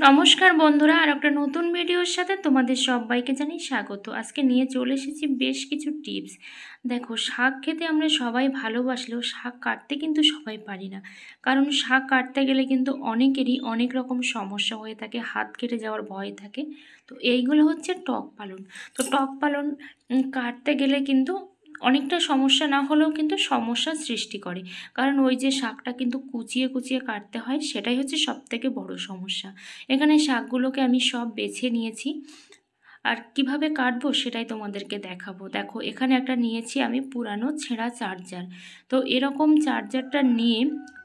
নমস্কার বন্ধুরা, আর একটা নতুন ভিডিওর সাথে তোমাদের সবাইকে জানাই স্বাগত। আজকে নিয়ে চলে এসেছি বেশ কিছু টিপস। দেখো, শাক খেতে আমরা সবাই ভালোবাসলেও শাক কাটতে কিন্তু সবাই পারি না। কারণ শাক কাটতে গেলে কিন্তু অনেকেরই অনেক রকম সমস্যা হয়ে থাকে, হাত কেটে যাওয়ার ভয় থাকে। তো এইগুলো হচ্ছে টক পালং। তো টক পালং কাটতে গেলে কিন্তু অনেকটা সমস্যা না হলেও কিন্তু সমস্যার সৃষ্টি করে। কারণ ওই যে শাকটা কিন্তু কুচিয়ে কুচিয়ে কাটতে হয়, সেটাই হচ্ছে সবথেকে বড় সমস্যা। এখানে শাকগুলোকে আমি সব বেছে নিয়েছি, আর কিভাবে কাটবো সেটাই তোমাদেরকে দেখাবো। দেখো, এখানে একটা নিয়েছি আমি পুরানো ছেঁড়া চার্জার। তো এরকম চার্জারটা নিয়ে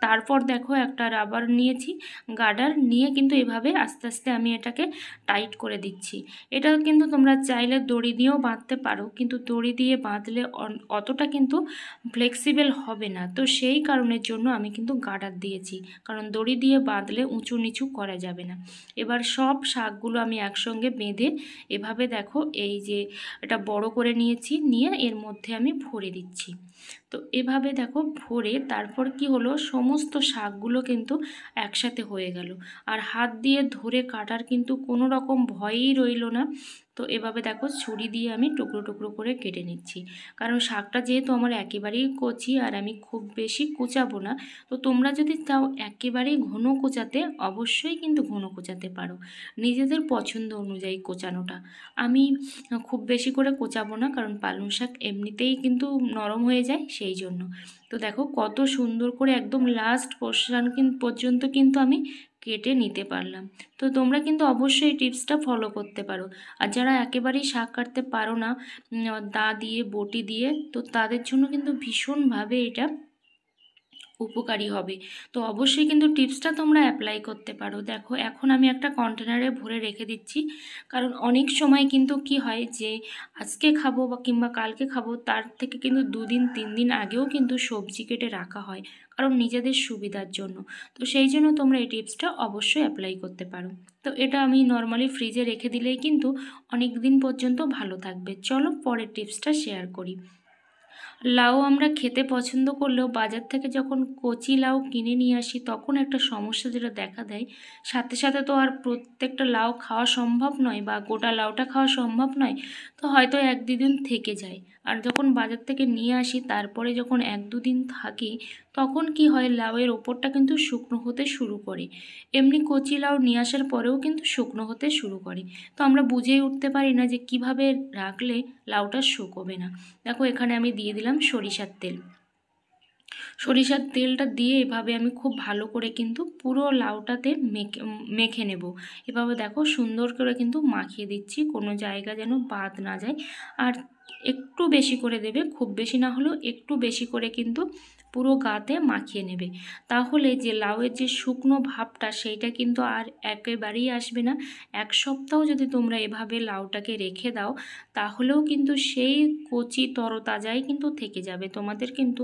তারপর দেখো একটা রাবার নিয়েছি, গার্ডার নিয়ে কিন্তু এভাবে আস্তে আস্তে আমি এটাকে টাইট করে দিচ্ছি। এটা কিন্তু তোমরা চাইলে দড়ি দিয়েও বাঁধতে পারো, কিন্তু দড়ি দিয়ে বাঁধলে অতটা কিন্তু ফ্লেক্সিবল হবে না। তো সেই কারণের জন্য আমি কিন্তু গার্ডার দিয়েছি, কারণ দড়ি দিয়ে বাঁধলে উঁচু নিচু করা যাবে না। এবার সব শাকগুলো আমি একসঙ্গে বেঁধে এভাবে দেখো, এই যে এটা বড় করে নিয়েছি, নিয়ে এর মধ্যে আমি ভরে দিচ্ছি। তো এভাবে দেখো ভরে তারপর কি হলো, সমস্ত শাকগুলো কিন্তু একসাথে হয়ে গেল, আর হাত দিয়ে ধরে কাটার কিন্তু কোনো রকম ভয়ই রইল না। তো এভাবে দেখো ছুরি দিয়ে আমি টুকরো টুকরো করে কেটে নিচ্ছি, কারণ শাকটা যেহেতু আমার একেবারেই কচি আর আমি খুব বেশি কুচাবো না। তো তোমরা যদি চাও একেবারেই ঘন কোচাতে, অবশ্যই কিন্তু ঘন কোচাতে পারো, নিজেদের পছন্দ অনুযায়ী কোচানোটা। আমি খুব বেশি করে কোচাবো না, কারণ পালং শাক এমনিতেই কিন্তু নরম হয়ে যায়, সেই জন্য। তো দেখো কত সুন্দর করে একদম লাস্ট পোর্শন পর্যন্ত কিন্তু আমি কেটে নিতে পারলাম। তো তোমরা কিন্তু অবশ্যই এই টিপসটা ফলো করতে পারো। আর যারা একেবারেই শাক কাটতে পারো না, দা দিয়ে বটি দিয়ে, তো তাদের জন্য কিন্তু ভীষণভাবে এটা উপকারী হবে। তো অবশ্যই কিন্তু টিপসটা তোমরা অ্যাপ্লাই করতে পারো। দেখো, এখন আমি একটা কন্টেনারে ভরে রেখে দিচ্ছি, কারণ অনেক সময় কিন্তু কি হয় যে আজকে খাবো বা কিংবা কালকে খাবো, তার থেকে কিন্তু 2 দিন 3 দিন আগেও কিন্তু সবজি কেটে রাখা হয়, কারণ নিজেদের সুবিধার জন্য। তো সেই জন্য তোমরা এই টিপসটা অবশ্যই অ্যাপ্লাই করতে পারো। তো এটা আমি নর্মালি ফ্রিজে রেখে দিলেই কিন্তু অনেক দিন পর্যন্ত ভালো থাকবে। চলো পরের টিপসটা শেয়ার করি। লাউ আমরা খেতে পছন্দ করলেও বাজার থেকে যখন কচি লাউ কিনে নিয়ে আসি, তখন একটা সমস্যা যেটা দেখা দেয়, সাথে সাথে তো আর প্রত্যেকটা লাউ খাওয়া সম্ভব নয় বা গোটা লাউটা খাওয়া সম্ভব নয়। তো হয়তো 1-2 দিন থেকে যায়। আর যখন বাজার থেকে নিয়ে আসি তারপরে যখন 1-2 দিন থাকি, তখন কি হয়, লাউয়ের ওপরটা কিন্তু শুকনো হতে শুরু করে। এমনি কচি লাউ নিয়ে আসার পরেও কিন্তু শুকনো হতে শুরু করে। তো আমরা বুঝেই উঠতে পারি না যে কিভাবে রাখলে লাউটা শুকোবে না। দেখো, এখানে আমি দিয়ে দিলাম সরিষার তেল। সরিষার তেলটা দিয়ে এভাবে আমি খুব ভালো করে কিন্তু পুরো লাউটাতে মেখে নেব। এভাবে দেখো সুন্দর করে কিন্তু মাখিয়ে দিচ্ছি, কোনো জায়গা যেন বাদ না যায়। আর একটু বেশি করে দেবে, খুব বেশি না হলেও একটু বেশি করে কিন্তু পুরো গাতে মাখিয়ে নেবে। তাহলে যে লাউয়ের যে শুকনো ভাবটা, সেইটা কিন্তু আর একেবারেই আসবে না। 1 সপ্তাহ যদি তোমরা এভাবে লাউটাকে রেখে দাও, তাহলেও কিন্তু সেই কচি তরতাজাই কিন্তু থেকে যাবে। তোমাদের কিন্তু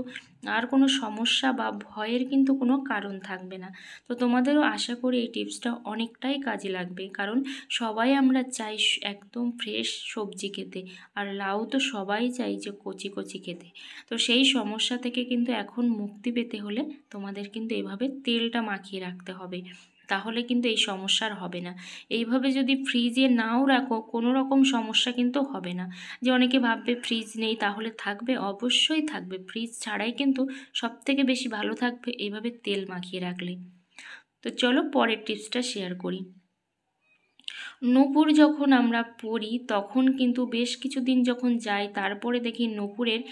আর কোনো সমস্যা বা ভয়ের কিন্তু কোনো কারণ থাকবে না। তো তোমাদেরও আশা করি এই টিপসটা অনেকটাই কাজে লাগবে, কারণ সবাই আমরা চাই একদম ফ্রেশ সবজি খেতে, আর লাউ তো সবাই চাই যে কচি কচি খেতে। তো সেই সমস্যা থেকে কিন্তু এখন মুক্তি পেতে হলে তোমাদের কিন্তু এভাবে তেলটা মাখিয়ে রাখতে হবে, তাহলে কিন্তু এই সমস্যা আর হবে না। এইভাবে যদি ফ্রিজে নাও রাখো, কোনো রকম সমস্যা কিন্তু হবে না। যে অনেকে ভাববে ফ্রিজ নেই, তাহলে থাকবে, অবশ্যই থাকবে। ফ্রিজ ছাড়াই কিন্তু সবথেকে বেশি ভালো থাকবে এইভাবে তেল মাখিয়ে রাখলে। তো চলো পরের টিপসটা শেয়ার করি। নূপুর যখন আমরা পরি, তখন কিন্তু বেশ কিছুদিন যখন যায়, তারপরে দেখি নূপুরের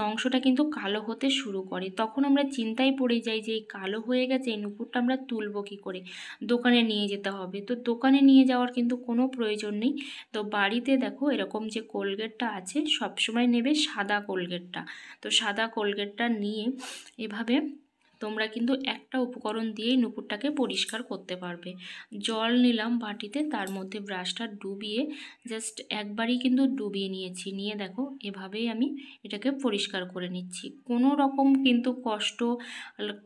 অংশটা কিন্তু কালো হতে শুরু করে। তখন আমরা চিন্তায় পড়ে যাই যে এই কালো হয়ে গেছে, এই নূপুরটা আমরা তুলবো কী করে, দোকানে নিয়ে যেতে হবে। তো দোকানে নিয়ে যাওয়ার কিন্তু কোনো প্রয়োজন নেই। তো বাড়িতে দেখো এরকম যে কোলগেটটা আছে, সবসময় নেবে সাদা কোলগেটটা। তো সাদা কোলগেটটা নিয়ে এভাবে তোমরা কিন্তু একটা উপকরণ দিয়েই নূপুরটাকে পরিষ্কার করতে পারবে। জল নিলাম বাটিতে, তার মধ্যে ব্রাশটা ডুবিয়ে জাস্ট একবারই কিন্তু ডুবিয়ে নিয়েছি, নিয়ে দেখো এভাবেই আমি এটাকে পরিষ্কার করে নিচ্ছি। কোনো রকম কিন্তু কষ্ট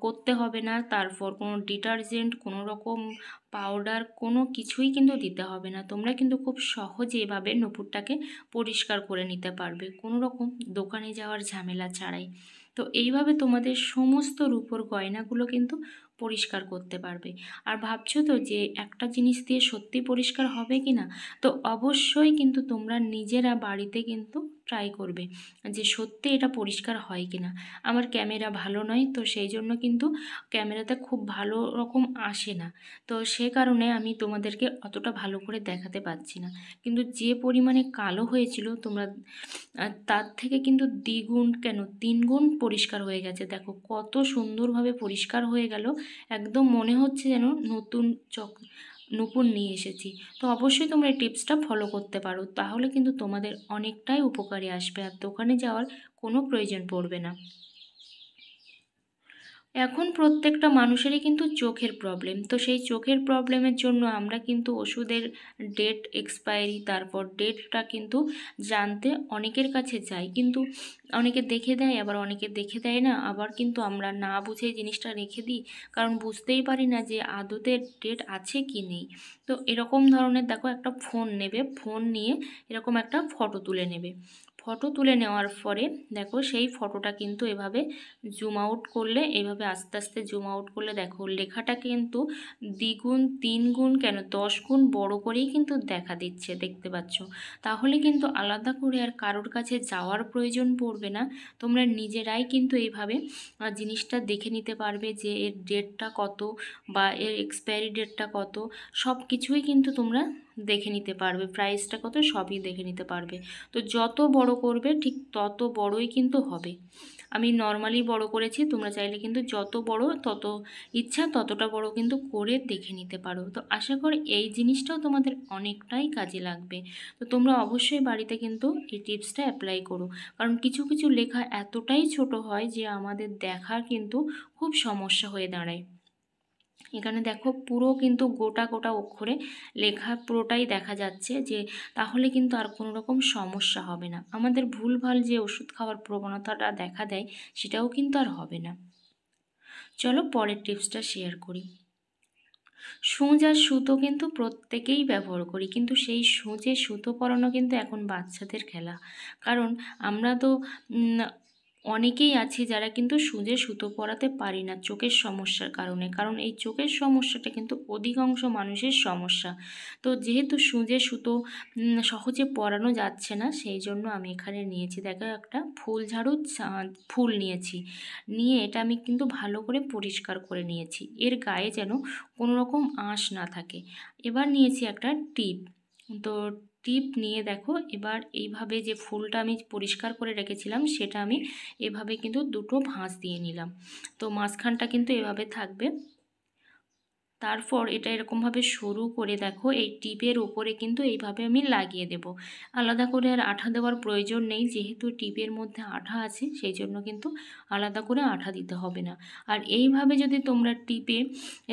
করতে হবে না, তারপর কোনো ডিটারজেন্ট, কোনো রকম পাউডার, কোনো কিছুই কিন্তু দিতে হবে না। তোমরা কিন্তু খুব সহজে এভাবে নূপুরটাকে পরিষ্কার করে নিতে পারবে, কোনো রকম দোকানে যাওয়ার ঝামেলা ছাড়াই। তো এইভাবে তোমাদের সমস্ত রূপোর গয়নাগুলো কিন্তু পরিষ্কার করতে পারবে। আর ভাবছো তো যে একটা জিনিস দিয়ে সত্যি পরিষ্কার হবে কি না, তো অবশ্যই কিন্তু তোমরা নিজেরা বাড়িতে কিন্তু ট্রাই করবে যে সত্যি এটা পরিষ্কার হয় কি না। আমার ক্যামেরা ভালো নয়, তো সেই জন্য কিন্তু ক্যামেরাতে খুব ভালো রকম আসে না, তো সে কারণে আমি তোমাদেরকে অতটা ভালো করে দেখাতে পারছি না। কিন্তু যে পরিমাণে কালো হয়েছিল তোমরা তার থেকে কিন্তু দ্বিগুণ কেন 3 গুণ পরিষ্কার হয়ে গেছে। দেখো কত সুন্দরভাবে পরিষ্কার হয়ে গেল, একদম মনে হচ্ছে যেন নতুন নূপুর নিয়ে এসেছি। তো অবশ্যই তোমরা এই টিপসটা ফলো করতে পারো, তাহলে কিন্তু তোমাদের অনেকটাই উপকারে আসবে আর দোকানে যাওয়ার কোনো প্রয়োজন পড়বে না। এখন প্রত্যেকটা মানুষেরই কিন্তু চোখের প্রবলেম, তো সেই চোখের প্রবলেমের জন্য আমরা কিন্তু ওষুধের ডেট এক্সপায়ারি, তারপর ডেটটা কিন্তু জানতে অনেকের কাছে যাই, কিন্তু অনেকে দেখে দেয় আবার অনেকে দেখে দেয় না, আবার কিন্তু আমরা না বুঝে জিনিসটা রেখে দিই, কারণ বুঝতেই পারি না যে আদতে ডেট আছে কি নেই। তো এরকম ধরনের দেখো একটা ফোন নেবে, ফোন নিয়ে এরকম একটা ফটো তুলে নেবে। ফটো তুলে নেওয়ার পরে দেখো সেই ফটোটা কিন্তু এভাবে জুম আউট করলে, এভাবে আস্তে আস্তে জুম আউট করলে দেখো লেখাটা কিন্তু দ্বিগুণ 3 গুণ কেন 10 গুণ বড় করেই কিন্তু দেখা দিচ্ছে, দেখতে পাচ্ছ। তাহলে কিন্তু আলাদা করে আর কারোর কাছে যাওয়ার প্রয়োজন পড়বে না, তোমরা নিজেরাই কিন্তু এইভাবে জিনিসটা দেখে নিতে পারবে যে এর ডেটটা কত বা এর এক্সপায়ারি ডেটটা কত, সব কিছুই কিন্তু তোমরা দেখে নিতে পারবে, প্রাইসটা কত সবই দেখে নিতে পারবে। তো যত বড় করবে ঠিক তত বড়ই কিন্তু হবে। আমি নর্মালি বড় করেছি, তোমরা চাইলে কিন্তু যত বড় তত ইচ্ছা ততটা বড় কিন্তু করে দেখে নিতে পারো। তো আশা করি এই জিনিসটাও তোমাদের অনেকটাই কাজে লাগবে। তো তোমরা অবশ্যই বাড়িতে কিন্তু এই টিপসটা অ্যাপ্লাই করো, কারণ কিছু কিছু লেখা এতটাই ছোট হয় যে আমাদের দেখার কিন্তু খুব সমস্যা হয়ে দাঁড়ায়। এখানে দেখো পুরো কিন্তু গোটা গোটা অক্ষরে লেখা পুরোটাই দেখা যাচ্ছে, যে তাহলে কিন্তু আর কোনো রকম সমস্যা হবে না, আমাদের ভুলভাল যে ওষুধ খাওয়ার প্রবণতাটা দেখা দেয় সেটাও কিন্তু আর হবে না। চলো পরের টিপসটা শেয়ার করি। সূচ আর সুতো কিন্তু প্রত্যেকেই ব্যবহার করি, কিন্তু সেই সূচে সুতো পরানো কিন্তু এখন বাচ্চাদের খেলা, কারণ আমরা তো অনেকেই আছি যারা কিন্তু সূচে সুতো পরাতে পারি না চোখের সমস্যার কারণে, কারণ এই চোখের সমস্যাটা কিন্তু অধিকাংশ মানুষের সমস্যা। তো যেহেতু সূচে সুতো সহজে পরানো যাচ্ছে না, সেই জন্য আমি এখানে নিয়েছি দেখো একটা ফুল ঝাড়ু ফুল নিয়েছি, নিয়ে এটা আমি কিন্তু ভালো করে পরিষ্কার করে নিয়েছি, এর গায়ে যেন কোনো রকম আঁশ না থাকে। এবার নিয়েছি একটা টিপ, তো টিপ নিয়ে দেখো এবার এইভাবে যে ফুলটা আমি পরিষ্কার করে রেখেছিলাম সেটা আমি এভাবে কিন্তু দুটো ভাঁজ দিয়ে নিলাম, তো মাঝখানটা কিন্তু এভাবে থাকবে। তারপর এটা এরকমভাবে সরু করে দেখো এই টিপের উপরে কিন্তু এইভাবে আমি লাগিয়ে দেব, আলাদা করে আর আঠা দেওয়ার প্রয়োজন নেই, যেহেতু টিপের মধ্যে আঠা আছে সেই জন্য কিন্তু আলাদা করে আঠা দিতে হবে না। আর এইভাবে যদি তোমরা টিপে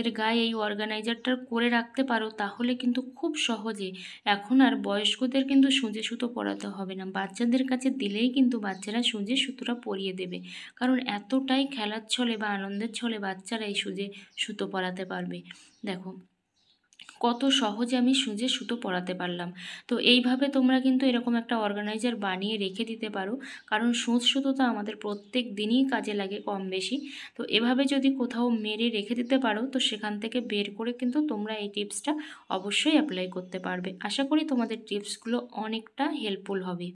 এর গায়ে এই অর্গানাইজারটা করে রাখতে পারো তাহলে কিন্তু খুব সহজে এখন আর বয়স্কদের কিন্তু সূচে সুতো পরাতে হবে না, বাচ্চাদের কাছে দিলেই কিন্তু বাচ্চারা সূচে সুতোটা পরিয়ে দেবে, কারণ এতটাই খেলার ছলে বা আনন্দের ছলে বাচ্চারা এই সূচে সুতো পরাতে পারবে। দেখো কত সহজে আমি সূচে সুতো পরাতে পারলাম। তো এইভাবে তোমরা কিন্তু এরকম একটা অর্গানাইজার বানিয়ে রেখে দিতে পারো, কারণ সূচ সুতো তো আমাদের প্রত্যেক দিনই কাজে লাগে কম বেশি। তো এভাবে যদি কোথাও মেরে রেখে দিতে পারো তো সেখান থেকে বের করে কিন্তু তোমরা এই টিপসটা অবশ্যই অ্যাপ্লাই করতে পারবে। আশা করি তোমাদের টিপসগুলো অনেকটা হেল্পফুল হবে।